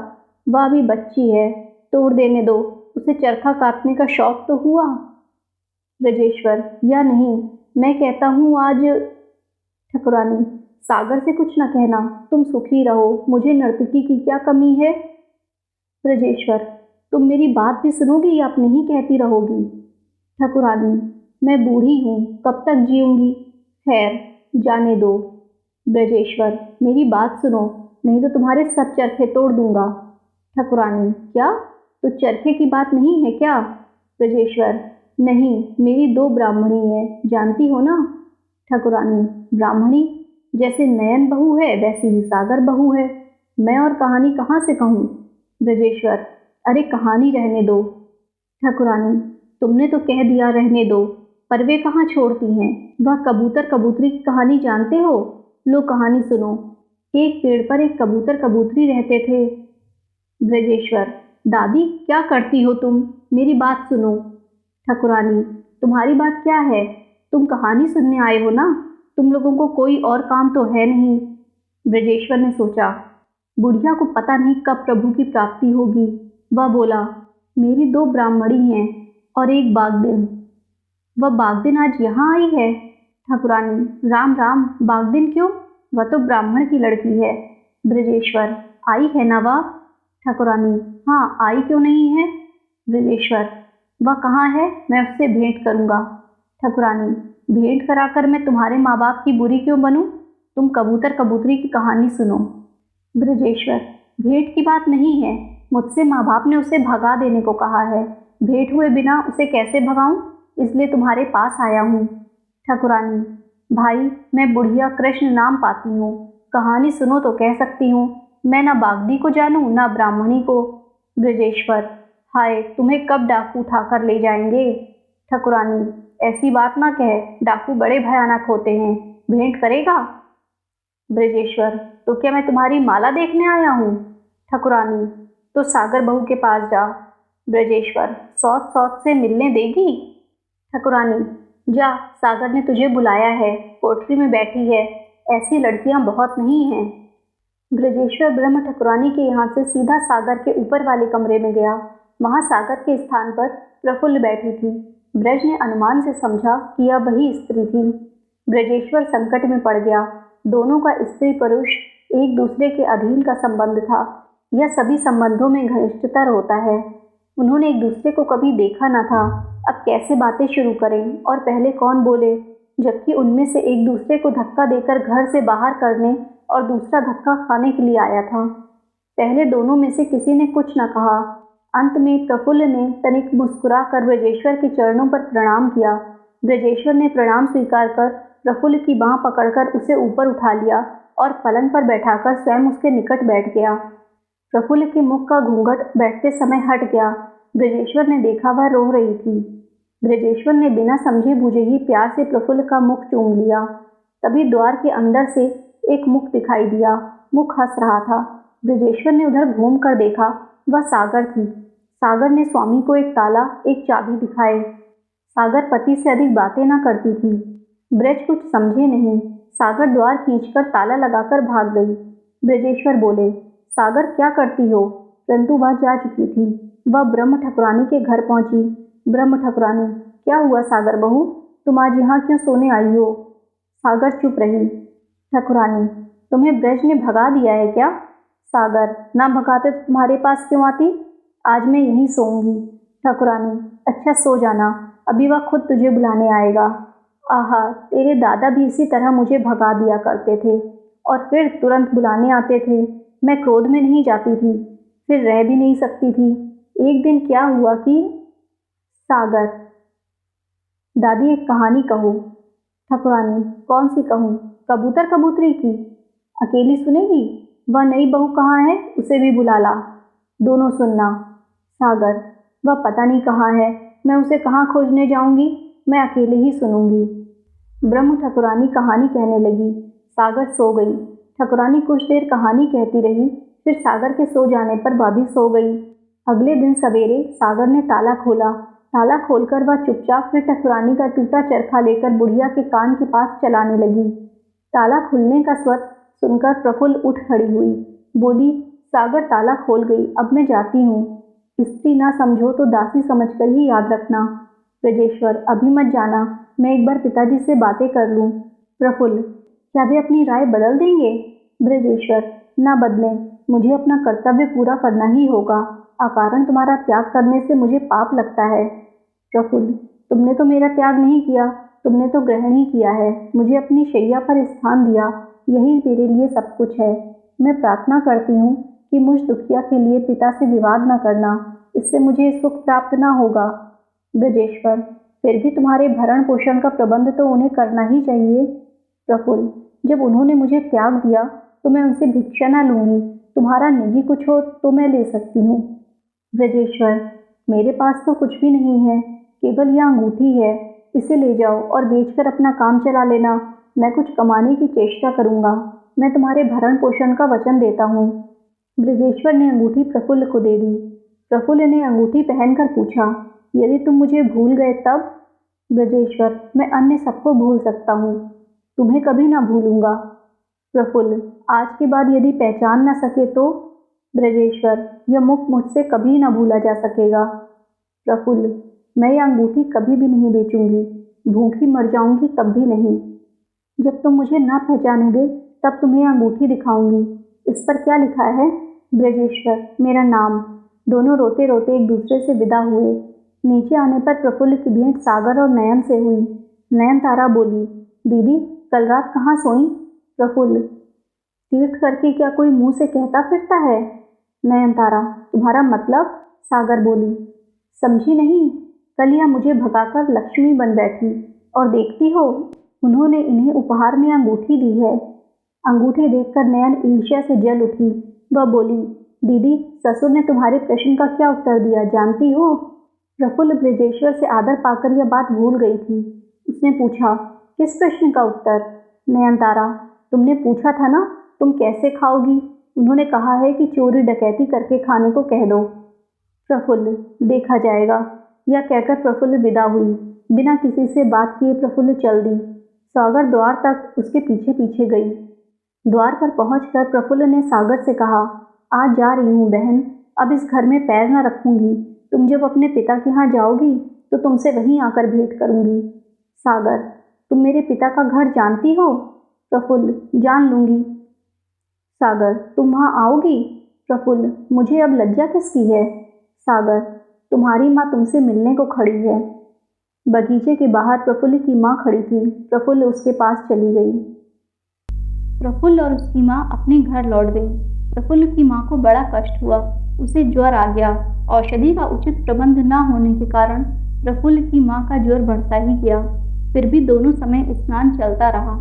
वह अभी बच्ची है, तोड़ देने दो, उसे चरखा काटने का शौक तो हुआ। ब्रजेश्वर, या नहीं, मैं कहता हूँ आज। ठकुरानी, सागर से कुछ न कहना, तुम सुखी रहो, मुझे नर्तकी की क्या कमी है? ब्रजेश्वर, तुम मेरी बात भी सुनोगी या अपनी ही कहती रहोगी? ठकुरानी, मैं बूढ़ी हूँ, कब तक जीऊँगी? खैर, जाने दो। ब्रजेश्वर, मेरी बात सुनो, नहीं तो तुम्हारे सब चरखे तोड़ दूंगा। ठकुरानी, क्या? तो चरखे की बात नहीं है क्या? ब्रजेश्वर, नहीं, मेरी 2 ब्राह्मणी हैं, जानती हो ना? ठकुरानी, ब्राह्मणी? जैसे नयन बहू है वैसी ही सागर बहू है। मैं और कहानी कहाँ से कहूँ? ब्रजेश्वर, अरे कहानी रहने दो। ठकुरानी, तुमने तो कह दिया रहने दो, पर वे कहाँ छोड़ती हैं? वह कबूतर कबूतरी की कहानी जानते हो? लो कहानी सुनो। एक पेड़ पर एक कबूतर कबूतरी रहते थे। ब्रजेश्वर, दादी क्या करती हो तुम? मेरी बात सुनो। ठकुरानी, तुम्हारी बात क्या है? तुम कहानी सुनने आए हो ना, तुम लोगों को कोई और काम तो है नहीं। ब्रजेश्वर ने सोचा, बुढ़िया को पता नहीं कब प्रभु की प्राप्ति होगी। वह बोला, मेरी 2 ब्राह्मणी हैं और एक बागदिन। वह बागदिन आज यहाँ आई है? ठकुरानी, राम राम, बागदिन क्यों? वह तो ब्राह्मण की लड़की है। ब्रजेश्वर, आई है ना वह? ठकुरानी, हाँ, आई क्यों नहीं है? ब्रजेश्वर, वह कहाँ है? मैं उससे भेंट करूँगा। ठकुरानी, भेंट कराकर मैं तुम्हारे माँ बाप की बुरी क्यों बनूं? तुम कबूतर कबूतरी की कहानी सुनो। ब्रजेश्वर, भेंट की बात नहीं है, मुझसे माँ बाप ने उसे भगा देने को कहा है। भेंट हुए बिना उसे कैसे भगाऊं, इसलिए तुम्हारे पास आया हूँ। ठकुरानी, भाई, मैं बुढ़िया कृष्ण नाम पाती हूँ, कहानी सुनो तो कह सकती हूँ। मैं ना बागदी को जानूं ना ब्राह्मणी को। ब्रजेश्वर, हाय, तुम्हें कब डाकू उठाकर ले जाएंगे। ठाकुरानी, ऐसी बात ना कह, डाकू बड़े भयानक होते हैं, भेंट करेगा। ब्रजेश्वर, तो क्या मैं तुम्हारी माला देखने आया हूँ। ठाकुरानी, तो सागर बहू के पास जा। ब्रजेश्वर, सौत सौत से मिलने देगी। ठाकुरानी, जा, सागर ने तुझे बुलाया है, कोठरी में बैठी है, ऐसी लड़कियां बहुत नहीं हैं। ब्रजेश्वर ब्रह्म ठाकुरानी के यहाँ से सीधा सागर के ऊपर वाले कमरे में गया। वहाँ सागर के स्थान पर प्रफुल्ल बैठी थी। ब्रज ने अनुमान से समझा कि यह वही स्त्री थी। ब्रजेश्वर संकट में पड़ गया। दोनों का स्त्री पुरुष एक दूसरे के अधीन का संबंध था। यह सभी संबंधों में घनिष्ठतर होता है। उन्होंने एक दूसरे को कभी देखा न था। अब कैसे बातें शुरू करें और पहले कौन बोले, जबकि उनमें से एक दूसरे को धक्का देकर घर से बाहर करने और दूसरा धक्का खाने के लिए आया था। पहले दोनों में से किसी ने कुछ न कहा। अंत में प्रफुल्ल ने तनिक मुस्कुरा कर ब्रजेश्वर के चरणों पर प्रणाम किया। ब्रजेश्वर ने प्रणाम स्वीकार कर प्रफुल्ल की बाँह पकड़कर उसे ऊपर उठा लिया और पलंग पर बैठाकर स्वयं उसके निकट बैठ गया। प्रफुल्ल के मुख का घूंघट बैठते समय हट गया। ब्रजेश्वर ने देखा वह रो रही थी। ब्रजेश्वर ने बिना समझे बूझे ही प्यार से प्रफुल्ल का मुख चूम लिया। तभी द्वार के अंदर से एक मुख दिखाई दिया। मुख हंस रहा था। ब्रजेश्वर ने उधर घूम कर देखा, वह सागर थी। सागर ने स्वामी को एक ताला, एक चाबी दिखाए। सागर पति से अधिक बातें न करती थी। ब्रज कुछ समझे नहीं। सागर द्वार खींचकर ताला लगाकर भाग गई। ब्रजेश्वर बोले, सागर क्या करती हो? परंतु वह जा चुकी थी। वह ब्रह्म ठाकुरानी के घर पहुंची। ब्रह्म ठाकुरानी, क्या हुआ सागर बहू, तुम आज यहाँ क्यों सोने आई हो? सागर चुप रही। ठाकुरानी, तुम्हें ब्रज ने भगा दिया है क्या? सागर, ना भगाते तो तुम्हारे पास क्यों आती? आज मैं यहीं सोऊंगी। ठाकुरानी, अच्छा सो जाना, अभी वह खुद तुझे बुलाने आएगा। आहा, तेरे दादा भी इसी तरह मुझे भगा दिया करते थे और फिर तुरंत बुलाने आते थे। मैं क्रोध में नहीं जाती थी, फिर रह भी नहीं सकती थी। एक दिन क्या हुआ कि सागर, दादी एक कहानी कहो। ठाकुरानी, कौन सी कहूँ? कबूतर कबूतरी की? अकेली सुनेगी? वह नई बहू कहाँ है, उसे भी बुला ला, दोनों सुनना। सागर, वह पता नहीं कहाँ है, मैं उसे कहाँ खोजने जाऊंगी, मैं अकेले ही सुनूंगी। ब्रह्म ठाकुरानी कहानी कहने लगी। सागर सो गई। ठाकुरानी कुछ देर कहानी कहती रही, फिर सागर के सो जाने पर वह भी सो गई। अगले दिन सवेरे सागर ने ताला खोला। ताला खोलकर वह चुपचाप फिर ठाकुरानी का टूटा चरखा लेकर बुढ़िया के कान के पास चलाने लगी। ताला खुलने का स्वर सुनकर प्रफुल्ल उठ खड़ी हुई। बोली, सागर ताला खोल गई, अब मैं जाती हूँ। स्त्री ना समझो तो दासी समझकर ही याद रखना। ब्रजेश्वर, अभी मत जाना, मैं एक बार पिताजी से बातें कर लूँ। प्रफुल्ल, क्या वे अपनी राय बदल देंगे? ब्रजेश्वर, ना बदलें, मुझे अपना कर्तव्य पूरा करना ही होगा। अकारण तुम्हारा त्याग करने से मुझे पाप लगता है। प्रफुल्ल, तुमने तो मेरा त्याग नहीं किया, तुमने तो ग्रहण ही किया है। मुझे अपनी शैया पर स्थान दिया, यही मेरे लिए सब कुछ है। मैं प्रार्थना करती हूँ कि मुझ दुखिया के लिए पिता से विवाद न करना, इससे मुझे सुख प्राप्त न होगा। ब्रजेश्वर, फिर भी तुम्हारे भरण पोषण का प्रबंध तो उन्हें करना ही चाहिए। प्रफुल्ल, जब उन्होंने मुझे त्याग दिया तो मैं उनसे भिक्षा न लूँगी। तुम्हारा निजी कुछ हो तो मैं ले सकती हूँ। ब्रजेश्वर, मेरे पास तो कुछ भी नहीं है, केवल यह अंगूठी है, इसे ले जाओ और बेचकर अपना काम चला लेना। मैं कुछ कमाने की चेष्टा करूँगा, मैं तुम्हारे भरण पोषण का वचन देता हूँ। ब्रजेश्वर ने अंगूठी प्रफुल्ल को दे दी। प्रफुल्ल ने अंगूठी पहनकर पूछा, यदि तुम मुझे भूल गए तब? ब्रजेश्वर, मैं अन्य सबको भूल सकता हूँ, तुम्हें कभी ना भूलूंगा। प्रफुल्ल, आज के बाद यदि पहचान न सके तो? ब्रजेश्वर, यह मुख मुझसे कभी न भूला जा सकेगा। प्रफुल्ल, मैं यह अंगूठी कभी भी नहीं बेचूंगी, भूखी मर जाऊंगी तब भी नहीं। जब तुम मुझे ना पहचानोगे तब तुम्हें अंगूठी दिखाऊंगी। इस पर क्या लिखा है? ब्रजेश्वर, मेरा नाम। दोनों रोते रोते एक दूसरे से विदा हुए। नीचे आने पर प्रफुल्ल की भेंट सागर और नयन से हुई। नयनतारा बोली, दीदी, कल रात कहाँ सोई? प्रफुल्ल, तीर्थ करके क्या कोई मुंह से कहता फिरता है? नयनतारा, तुम्हारा मतलब? सागर बोली, समझी नहीं, कल यह मुझे भगाकर लक्ष्मी बन बैठी, और देखती हो उन्होंने इन्हें उपहार में अंगूठी दी है। अंगूठी देखकर नयन ईर्ष्या से जल उठी। वह बोली, दीदी, ससुर ने तुम्हारे प्रश्न का क्या उत्तर दिया जानती हो? प्रफुल्ल ब्रजेश्वर से आदर पाकर यह बात भूल गई थी। उसने पूछा, किस प्रश्न का उत्तर? नयनतारा, तुमने पूछा था ना, तुम कैसे खाओगी? उन्होंने कहा है कि चोरी डकैती करके खाने को कह दो। प्रफुल्ल, देखा जाएगा। यह कहकर प्रफुल्ल विदा हुई। बिना किसी से बात किए प्रफुल्ल चल दी। सागर द्वार तक उसके पीछे पीछे गई। द्वार पर पहुंचकर प्रफुल्ल ने सागर से कहा, आज जा रही हूँ बहन, अब इस घर में पैर न रखूंगी। तुम जब अपने पिता के यहाँ जाओगी तो तुमसे वहीं आकर भेंट करूंगी। सागर, तुम मेरे पिता का घर जानती हो? प्रफुल्ल, जान लूंगी। सागर, तुम वहाँ आओगी? प्रफुल्ल, मुझे अब लज्जा किसकी है? सागर, तुम्हारी माँ तुमसे मिलने को खड़ी है। बगीचे के बाहर प्रफुल्ल की माँ खड़ी थी। प्रफुल्ल उसके पास चली गई। प्रफुल्ल और उसकी माँ अपने घर लौट गई। प्रफुल्ल की माँ को बड़ा कष्ट हुआ। उसे ज्वर आ गया। औषधि का उचित प्रबंध न होने के कारण प्रफुल्ल की माँ का ज्वर बढ़ता ही गया। फिर भी दोनों समय स्नान चलता रहा।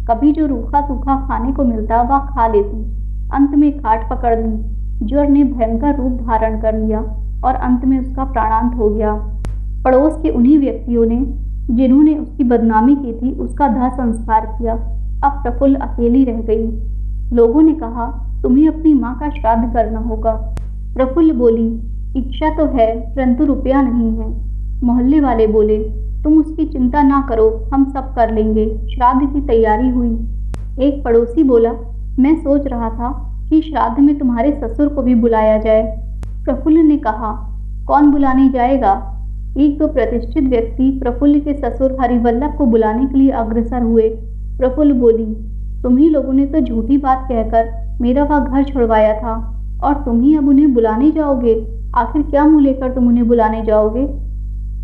कभी जो रूखा सूखा खाने को मिलता वह खा लेती। अंत में खाट पकड़ ली। ज्वर ने भयंकर रूप धारण कर लिया और अंत में उसका प्राणांत हो गया। पड़ोस के उन्हीं व्यक्तियों ने जिन्होंने उसकी बदनामी की थी उसका दाह संस्कार किया। अब प्रफुल्ल अकेली रह गई। लोगों ने कहा, तुम्हें अपनी माँ का श्राद्ध करना होगा। प्रफुल्ल बोली, इच्छा तो है परंतु रुपया नहीं है। मोहल्ले वाले बोले, तुम उसकी चिंता ना करो, हम सब कर लेंगे। श्राद्ध की तैयारी हुई। एक पड़ोसी बोला, मैं सोच रहा था कि श्राद्ध में तुम्हारे ससुर को भी बुलाया जाए। प्रफुल्ल ने कहा, कौन बुलाने जाएगा? एक दो प्रतिष्ठित व्यक्ति प्रफुल्ल के ससुर हरिवल्लभ को बुलाने के लिए अग्रसर हुए। प्रफुल्ल बोली, तुम ही लोगों ने तो झूठी बात कहकर मेरा वह घर छुड़वाया था और तुम ही अब उन्हें बुलाने जाओगे। आखिर क्या मुँह लेकर तुम उन्हें बुलाने जाओगे?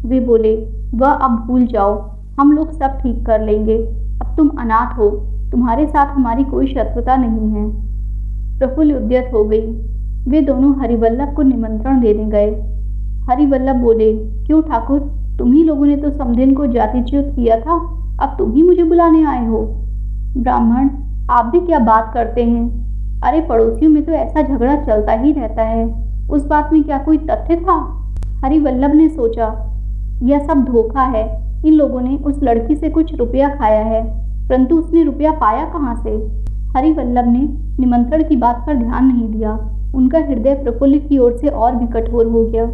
वे बोले, वह अब भूल जाओ, हम लोग सब ठीक कर लेंगे। अब तुम अनाथ हो, तुम्हारे साथ हमारी कोई शत्रुता नहीं है। प्रफुल्ल उद्यत हो गई। वे दोनों हरिवल्लभ को निमंत्रण देने गए। हरिवल्लभ बोले, क्यों ठाकुर, तुम ही लोगों ने तो समधिन को जातिच्युत किया था, अब तुम ही मुझे बुलाने आए हो। ब्राह्मण, आप भी क्या बात करते हैं? अरे पड़ोसियों में तो ऐसा झगड़ा चलता ही रहता है, उस बात में क्या कोई तथ्य था? हरिवल्लभ ने सोचा, यह सब धोखा है। इन लोगों ने उस लड़की से कुछ रुपया खाया है, परंतु उसने रुपया पाया कहाँ से? हरिवल्लभ ने निमंत्रण की बात पर ध्यान नहीं दिया। उनका हृदय प्रफुल्ल की ओर से और भी कठोर हो गया।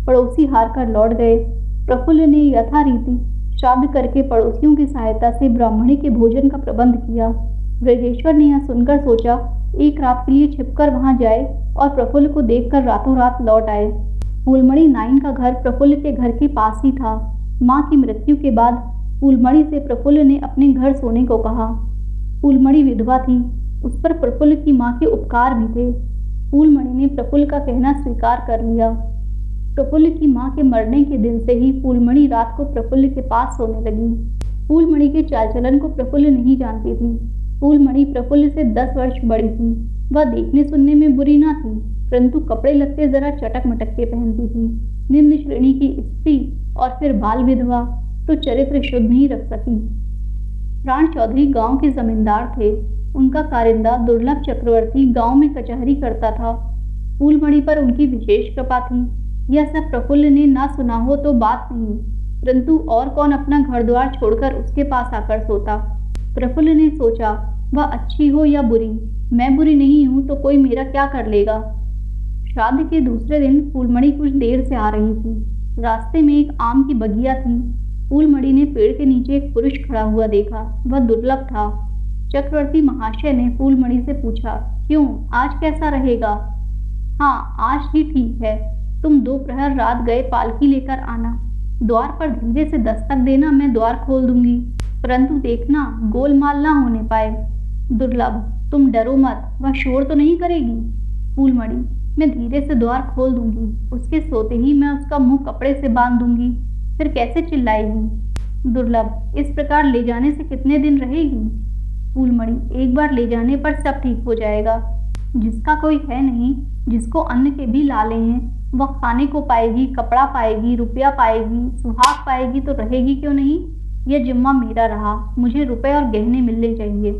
पड़ोसी हार कर लौट गए। प्रफुल्ल ने यथारीति श्राद्ध करके पड़ोसियों की सहायता से ब्राह्मणी के भोजन का प्रबंध किया। ब्रजेश्वर ने यह सुनकर सोचा, एक रात के लिए छिपकर वहां जाए और प्रफुल्ल को देखकर रातों रात लौट आए। फूलमणि नाइन का घर प्रफुल्ल के घर के पास ही था। माँ की मृत्यु के बाद फूलमणि से प्रफुल्ल ने अपने घर सोने को कहा। फूलमणि विधवा थी, उस पर प्रफुल्ल की माँ के उपकार भी थे। फूलमणि ने प्रफुल्ल का कहना स्वीकार कर लिया। प्रफुल्ल की माँ के मरने के दिन से ही फूलमणि रात को प्रफुल्ल के पास सोने लगी। फूलमणि के चाल चलन को प्रफुल्ल नहीं जानती थी। फूलमणि प्रफुल्ल से 10 वर्ष बड़ी थी। वह देखने सुनने में बुरी ना थी, परंतु कपड़े लत्ते जरा चटक मटक के पहनती थी। निम्न श्रेणी की स्त्री और फिर बाल विधवा, तो चरित्र शुद्ध नहीं रख सकी। प्राण चौधरी गांव के जमींदार थे। उनका कारिंदा दुर्लभ चक्रवर्ती गांव में कचहरी करता था। फूलमणि पर उनकी विशेष कृपा थी। यह सब प्रफुल्ल ने ना सुना हो तो बात नहीं, परंतु और कौन अपना घर द्वार छोड़कर उसके पास आकर सोता। प्रफुल्ल ने सोचा, वह अच्छी हो या बुरी, मैं बुरी नहीं हूं तो कोई मेरा क्या कर लेगा। श्राद्ध के दूसरे दिन फूलमणि कुछ देर से आ रही थी। रास्ते में एक आम की बगिया थी। फूलमणि ने पेड़ के नीचे एक पुरुष खड़ा हुआ देखा। वह दुर्लभ था। चक्रवर्ती महाशय ने फूलमणि से पूछा, क्यों, आज कैसा रहेगा? हाँ, आज ही ठीक है। तुम 2 प्रहर रात गए पालकी लेकर आना। द्वार पर धीरे से दस्तक देना, मैं द्वार खोल दूंगी, परंतु देखना गोलमाल ना होने पाए। दुर्लभ, तुम डरो मत, वह शोर तो नहीं करेगी? फूलमणि, मैं धीरे से द्वार खोल दूंगी, उसके सोते ही मैं उसका मुंह कपड़े से बांध दूंगी, फिर कैसे चिल्लाएगी? दुर्लभ, इस प्रकार ले जाने से कितने दिन रहेगी? फूलमणि, एक बार ले जाने पर सब ठीक हो जाएगा। जिसका कोई है नहीं, जिसको अन्न के भी लाले हैं, वह खाने को पाएगी, कपड़ा पाएगी, रुपया पाएगी, सुहाग पाएगी तो रहेगी क्यों नहीं? यह जिम्मा मेरा रहा, मुझे रुपए और गहने मिलने चाहिए।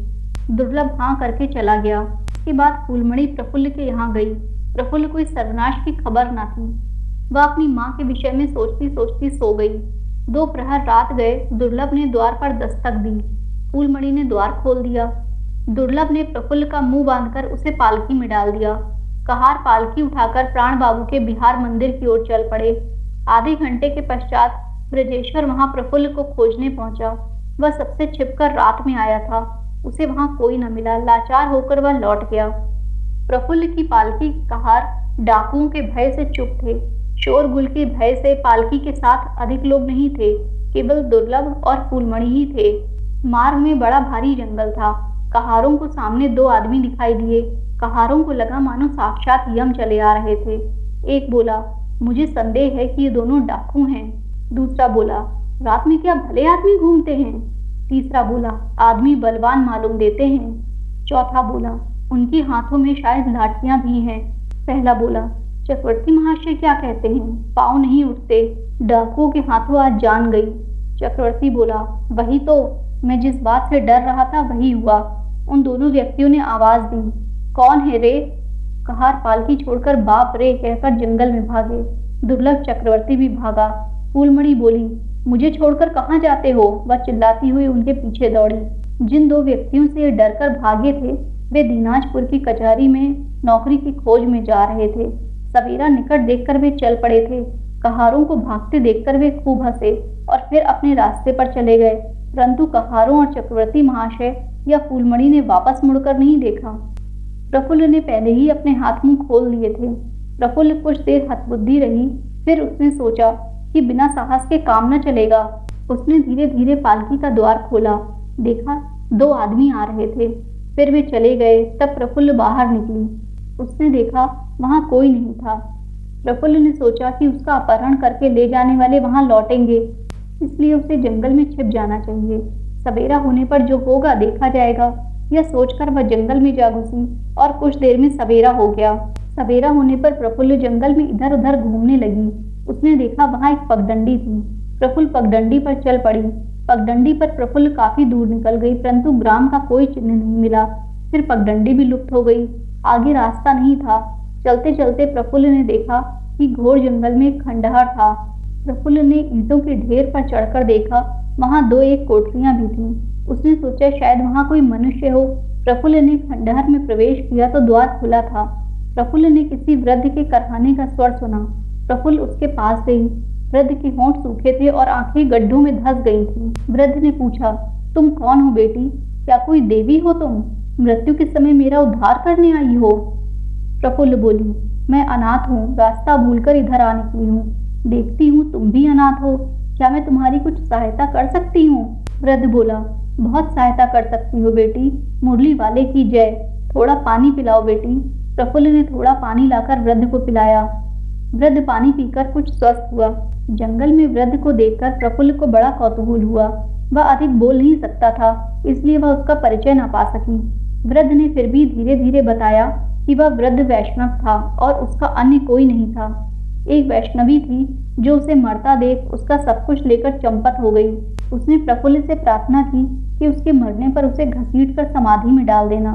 दुर्लभ हाँ करके चला गया। इसके बाद फूलमणि प्रफुल्ल के यहाँ गई। प्रफुल्ल को इस सर्वनाश की खबर न थी। वह अपनी माँ के विषय में सोचती सोचती सो गई। 2 प्रहर रात गए, दुर्लभ ने द्वार पर दस्तक दी। फूलमणि ने द्वार खोल दिया। दुर्लभ ने प्रफुल्ल का मुंह बांधकर उसे पालकी में डाल दिया। कहार पालकी उठाकर प्राण बाबू के बिहार मंदिर की ओर चल पड़े। आधे घंटे के पश्चात ब्रजेश्वर वहां प्रफुल्ल को खोजने पहुंचा। वह सबसे छिपकर रात में आया था। उसे वहां कोई न मिला। लाचार होकर वह लौट गया। प्रफुल्ल की पालकी कहार डाकुओं के भय से चुप थे। शोरगुल के भय से पालकी के साथ अधिक लोग नहीं थे, केवल दुर्लभ और फूलमणि ही थे। मार्ग में बड़ा भारी जंगल था। कहारों को सामने 2 आदमी दिखाई दिए। कहारों को लगा मानो साक्षात यम चले आ रहे थे। एक बोला, मुझे संदेह है कि ये दोनों डाकू हैं। दूसरा बोला, रात में क्या भले आदमी घूमते हैं। तीसरा बोला, आदमी बलवान मालूम देते हैं। चौथा बोला, उनके हाथों में शायद लाठियां भी हैं। पहला बोला, चक्रवर्ती महाशय क्या कहते हैं, पाँव नहीं उठते, डाकुओं के हाथों आज जान गई। चक्रवर्ती बोला, वही तो, मैं जिस बात से डर रहा था वही हुआ। उन दोनों व्यक्तियों ने आवाज दी, कौन है रे। कहार पालकी छोड़कर बाप रे कहकर जंगल में भागे। दुर्लभ चक्रवर्ती भी भागा। फूलमणि बोली, मुझे छोड़कर कहाँ जाते हो। वह चिल्लाती हुई उनके पीछे दौड़ी। जिन 2 व्यक्तियों से डरकर भागे थे वे दीनाजपुर की कचहरी में नौकरी की खोज में जा रहे थे। सवेरा निकट देखकर वे चल पड़े थे। कहारों को भागते देखकर वे खूब हंसे और फिर अपने रास्ते पर चले गए। परंतु कहारों और चक्रवर्ती महाशय या फूलमणि ने वापस मुड़कर नहीं देखा। प्रफुल्ल ने पहले ही अपने हाथ मुंह खोल लिए थे। प्रफुल्ल कुछ देर हतबुद्धि रही। फिर उसने सोचा कि बिना साहस के काम न चलेगा। उसने धीरे धीरे पालकी का द्वार खोला। देखा 2 आदमी आ रहे थे। फिर वे चले गए। तब प्रफुल्ल बाहर निकली। उसने देखा वहां कोई नहीं था। प्रफुल्ल ने सोचा कि उसका अपहरण करके ले जाने वाले वहां लौटेंगे, इसलिए उसे जंगल में छिप जाना चाहिए। सवेरा होने पर जो होगा देखा जाएगा। यह सोचकर वह जंगल में जा घुसी और कुछ देर में सवेरा हो गया। सवेरा होने पर प्रफुल्ल जंगल में इधर उधर घूमने लगी। उसने देखा वहां एक पगडंडी थी। प्रफुल्ल पगडंडी पर चल पड़ी। पगडंडी पर प्रफुल्ल काफी दूर निकल गई, परंतु ग्राम का कोई चिन्ह नहीं मिला। फिर पगडंडी भी लुप्त हो गई। आगे रास्ता नहीं था। चलते चलते प्रफुल्ल ने देखा कि घोर जंगल में एक खंडहर था। प्रफुल्ल ने ईंटों के ढेर पर चढ़कर देखा, वहां 2-1 कोठरियां भी थीं। उसने सोचा शायद वहां कोई मनुष्य हो। प्रफुल्ल ने खंडहर में प्रवेश किया तो द्वार खुला था। प्रफुल्ल ने किसी वृद्ध के करहाने का स्वर सुना। प्रफुल्ल उसके पास गई। वृद्ध के होंठ सूखे थे और आंखें गड्ढों में धंस गई थीं। वृद्ध ने पूछा, तुम कौन हो बेटी? क्या कोई देवी हो तुम? मृत्यु के समय मेरा उद्धार करने आई हो? प्रफुल्ल बोली, मैं अनाथ हूँ, रास्ता भूलकर इधर आ निकली हूँ। देखती हूँ तुम भी अनाथ हो। क्या मैं तुम्हारी कुछ सहायता कर सकती हूँ? वृद्ध बोला, बहुत सहायता कर सकती हो बेटी, मुरली वाले की जय। थोड़ा पानी पिलाओ बेटी। प्रफुल्ल ने थोड़ा पानी लाकर वृद्ध को पिलाया। वृद्ध पानी पीकर कुछ स्वस्थ हुआ। जंगल में वृद्ध को देखकर प्रफुल्ल को बड़ा कौतूहल हुआ। वह अधिक बोल नहीं सकता था, इसलिए वह उसका परिचय न पा सकी। वृद्ध ने फिर भी धीरे धीरे बताया कि वह वृद्ध वैष्णव था और उसका अन्य कोई नहीं था। एक वैष्णवी थी जो उसे मरता देख उसका सब कुछ लेकर चंपत हो गई। उसने प्रफुल्ल से प्रार्थना की कि उसके मरने पर उसे घसीटकर समाधि में डाल देना।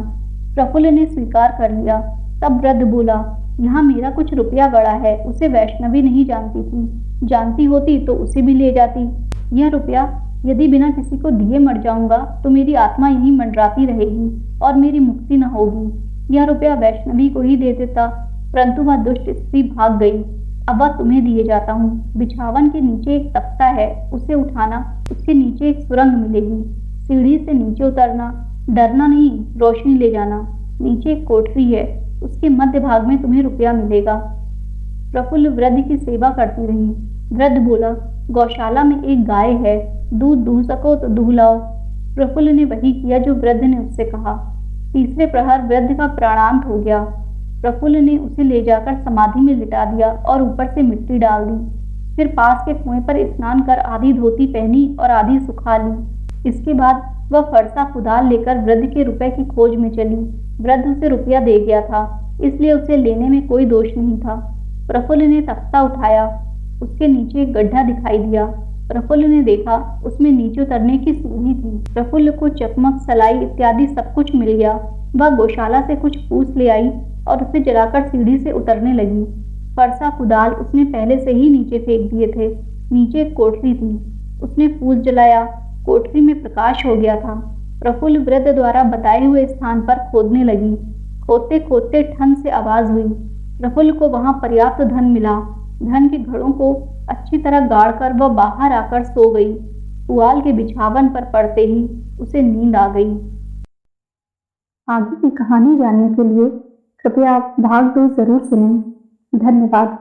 प्रफुल्ल ने स्वीकार कर लिया। तब वृद्ध बोला, यहाँ मेरा कुछ रुपया गड़ा है। उसे वैष्णवी नहीं जानती थी। जानती होती तो उसे भी ले जाती। यह रुपया यदि बिना किसी को दिए मर जाऊंगा तो मेरी आत्मा यहीं मंडराती रहेगी और मेरी मुक्ति न होगी। यह रुपया वैष्णवी को ही दे देता, परंतु वह दुष्ट स्त्री भाग गई। अब वह तुम्हें दिए जाता हूँ। बिछावन के नीचे एक तख्ता है, उसे उठाना। उसके नीचे एक सुरंग मिलेगी। सीढ़ी से नीचे उतरना, डरना नहीं, रोशनी ले जाना। नीचे एक कोठरी है, उसके मध्य भाग में तुम्हें रुपया मिलेगा। प्रफुल्ल वृद्ध की सेवा करती रही। वृद्ध बोला, गौशाला में एक गाय है, दूध दूह सको तो दूह लाओ। प्रफुल्ल ने वही किया जो वृद्ध ने उससे कहा। तीसरे प्रहर वृद्ध का प्राणांत हो गया। प्रफुल्ल ने उसे ले जाकर समाधि में लिटा दिया और ऊपर से मिट्टी डाल दी। फिर पास के कुएं पर स्नान कर आधी धोती पहनी और आधी सुखा ली। इसके बाद वह फरसा कुदाल लेकर वृद्ध के रुपए की खोज में चली। वृद्ध उसे रुपया दे गया था, इसलिए उसे लेने में कोई दोष नहीं था। प्रफुल्ल ने तख्ता उठाया। उसके नीचे एक गड्ढा दिखाई दिया। प्रफुल्ल ने देखा उसमें नीचे उतरने की सीढ़ी थी। प्रफुल्ल को चकमक, सलाई इत्यादि सब कुछ मिल गया। वह गौशाला से कुछ फूस ले आई और उसे जलाकर सीढ़ी से उतरने लगी। फरसा कुदाल उसने पहले से ही नीचे फेंक दिए थे। नीचे एक कोठरी थी। उसने फूस जलाया। कोठरी में प्रकाश हो गया था। प्रफुल्ल वृद्ध द्वारा बताए हुए स्थान पर खोदने लगी। खोदते खोदते ठन से आवाज हुई। प्रफुल्ल को वहां पर्याप्त धन मिला। धन के घड़ों को अच्छी तरह गाड़कर वह बाहर आकर सो गई। पुआल के बिछावन पर पड़ते ही उसे नींद आ गई। आगे की कहानी जानने के लिए कृपया आप भाग 2 जरूर सुनें। धन्यवाद।